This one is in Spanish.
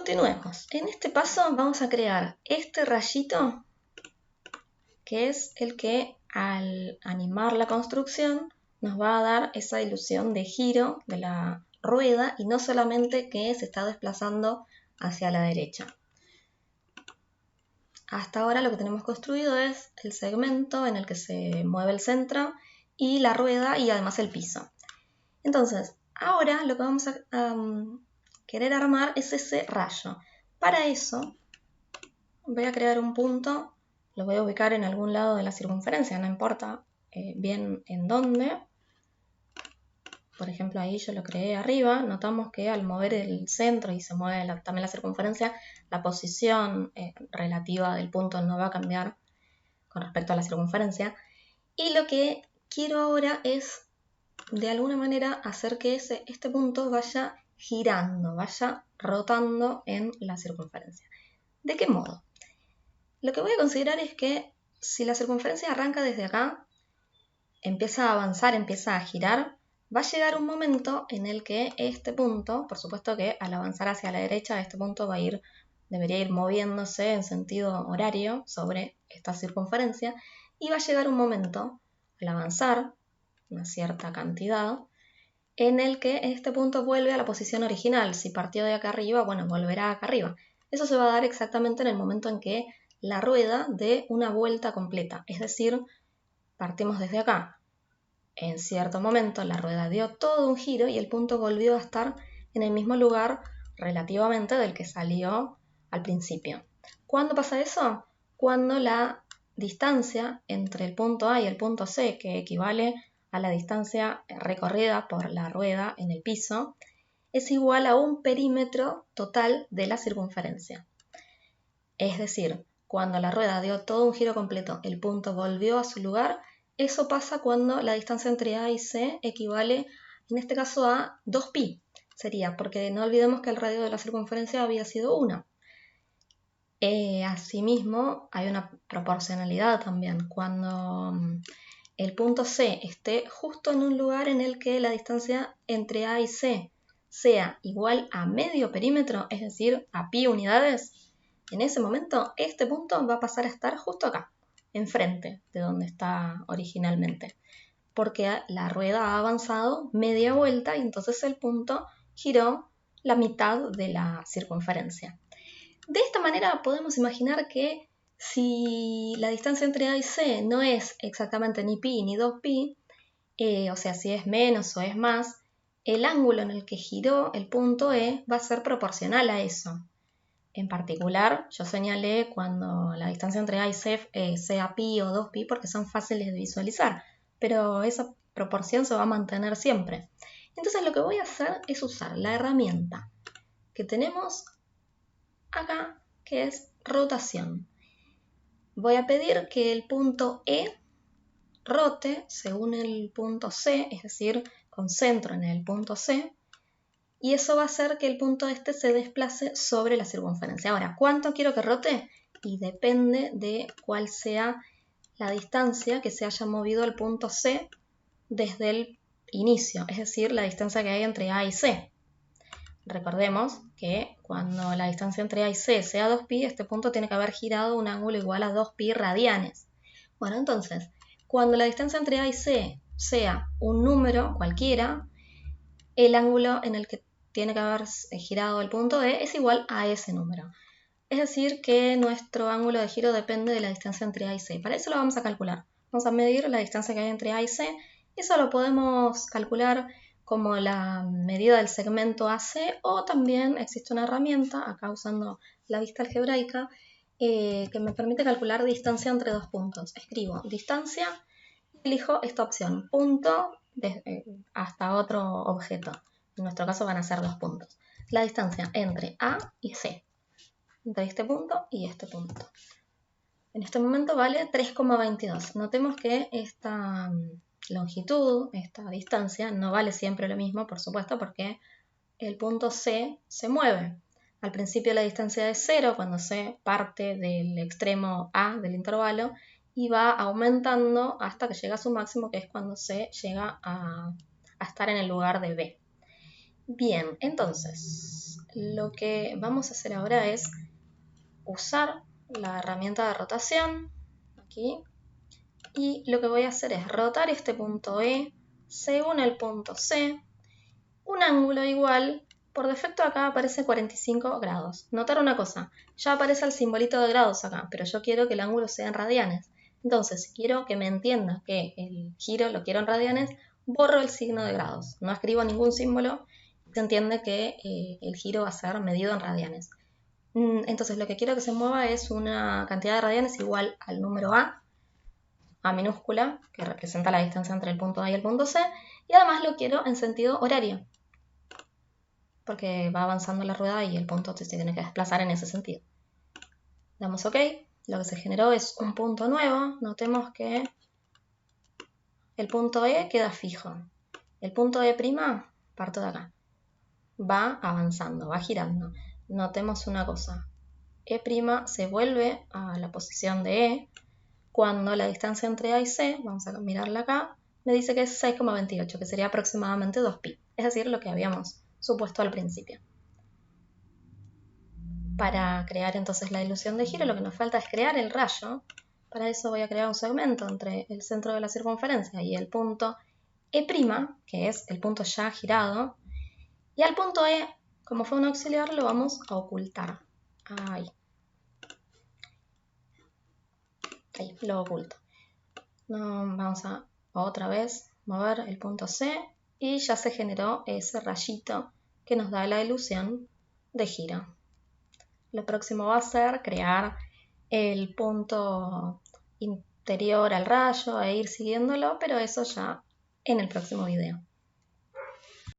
Continuemos. En este paso vamos a crear este rayito, que es el que al animar la construcción nos va a dar esa ilusión de giro de la rueda y no solamente que se está desplazando hacia la derecha. Hasta ahora lo que tenemos construido es el segmento en el que se mueve el centro y la rueda y además el piso. Entonces, ahora lo que vamos a querer armar es ese rayo. Para eso voy a crear un punto, lo voy a ubicar en algún lado de la circunferencia, no importa bien en dónde. Por ejemplo, ahí yo lo creé arriba. Notamos que al mover el centro y se mueve también la circunferencia, la posición relativa del punto no va a cambiar con respecto a la circunferencia. Y lo que quiero ahora es, de alguna manera, hacer que este punto vaya girando, vaya rotando en la circunferencia. ¿De qué modo? Lo que voy a considerar es que si la circunferencia arranca desde acá, empieza a avanzar, empieza a girar, va a llegar un momento en el que este punto, por supuesto que al avanzar hacia la derecha, este punto debería ir moviéndose en sentido horario sobre esta circunferencia, y va a llegar un momento, al avanzar una cierta cantidad, en el que este punto vuelve a la posición original. Si partió de acá arriba, bueno, volverá acá arriba. Eso se va a dar exactamente en el momento en que la rueda dé una vuelta completa, es decir, partimos desde acá. En cierto momento la rueda dio todo un giro y el punto volvió a estar en el mismo lugar relativamente del que salió al principio. ¿Cuándo pasa eso? Cuando la distancia entre el punto A y el punto C, que equivale a la distancia recorrida por la rueda en el piso, es igual a un perímetro total de la circunferencia. Es decir, cuando la rueda dio todo un giro completo, el punto volvió a su lugar. Eso pasa cuando la distancia entre A y C equivale, en este caso, a 2pi. Sería, porque no olvidemos que el radio de la circunferencia había sido 1. Asimismo, hay una proporcionalidad también. Cuando el punto C esté justo en un lugar en el que la distancia entre A y C sea igual a medio perímetro, es decir, a pi unidades, en ese momento este punto va a pasar a estar justo acá, enfrente de donde está originalmente, porque la rueda ha avanzado media vuelta y entonces el punto giró la mitad de la circunferencia. De esta manera podemos imaginar que si la distancia entre A y C no es exactamente ni pi ni 2pi, o sea, si es menos o es más, el ángulo en el que giró el punto E va a ser proporcional a eso. En particular, yo señalé cuando la distancia entre A y C sea pi o 2pi porque son fáciles de visualizar, pero esa proporción se va a mantener siempre. Entonces lo que voy a hacer es usar la herramienta que tenemos acá, que es rotación. Voy a pedir que el punto E rote según el punto C, es decir, con centro en el punto C, y eso va a hacer que el punto este se desplace sobre la circunferencia. Ahora, ¿cuánto quiero que rote? Y depende de cuál sea la distancia que se haya movido el punto C desde el inicio, es decir, la distancia que hay entre A y C. Recordemos que cuando la distancia entre A y C sea 2pi, este punto tiene que haber girado un ángulo igual a 2pi radianes. Bueno, entonces, cuando la distancia entre A y C sea un número cualquiera, el ángulo en el que tiene que haber girado el punto E es igual a ese número. Es decir, que nuestro ángulo de giro depende de la distancia entre A y C. Para eso lo vamos a calcular. Vamos a medir la distancia que hay entre A y C. Eso lo podemos calcular como la medida del segmento AC, o también existe una herramienta, acá usando la vista algebraica, que me permite calcular distancia entre dos puntos. Escribo distancia y elijo esta opción, punto hasta otro objeto. En nuestro caso van a ser 2 puntos. La distancia entre A y C, entre este punto y este punto. En este momento vale 3,22. Notemos que esta longitud, esta distancia, no vale siempre lo mismo, por supuesto, porque el punto C se mueve. Al principio la distancia es 0 cuando C parte del extremo A del intervalo y va aumentando hasta que llega a su máximo, que es cuando C llega a estar en el lugar de B. Bien, entonces, lo que vamos a hacer ahora es usar la herramienta de rotación, aquí, y lo que voy a hacer es rotar este punto E según el punto C, un ángulo igual, por defecto acá aparece 45 grados. Notar una cosa, ya aparece el simbolito de grados acá, pero yo quiero que el ángulo sea en radianes. Entonces, si quiero que me entienda que el giro lo quiero en radianes, borro el signo de grados. No escribo ningún símbolo, se entiende que el giro va a ser medido en radianes. Entonces, lo que quiero que se mueva es una cantidad de radianes igual al número A minúscula, que representa la distancia entre el punto A y el punto C, y además lo quiero en sentido horario, porque va avanzando la rueda y el punto se tiene que desplazar en ese sentido. Damos OK, lo que se generó es un punto nuevo, notemos que el punto E queda fijo. El punto E', parto de acá, va avanzando, va girando. Notemos una cosa, E' se vuelve a la posición de E cuando la distancia entre A y C, vamos a mirarla acá, me dice que es 6,28, que sería aproximadamente 2pi, es decir, lo que habíamos supuesto al principio. Para crear entonces la ilusión de giro, lo que nos falta es crear el rayo. Para eso voy a crear un segmento entre el centro de la circunferencia y el punto E', que es el punto ya girado, y al punto E, como fue un auxiliar, lo vamos a ocultar. Ahí lo oculto. Vamos a otra vez mover el punto C y ya se generó ese rayito que nos da la ilusión de giro. Lo próximo va a ser crear el punto interior al rayo e ir siguiéndolo, pero eso ya en el próximo video.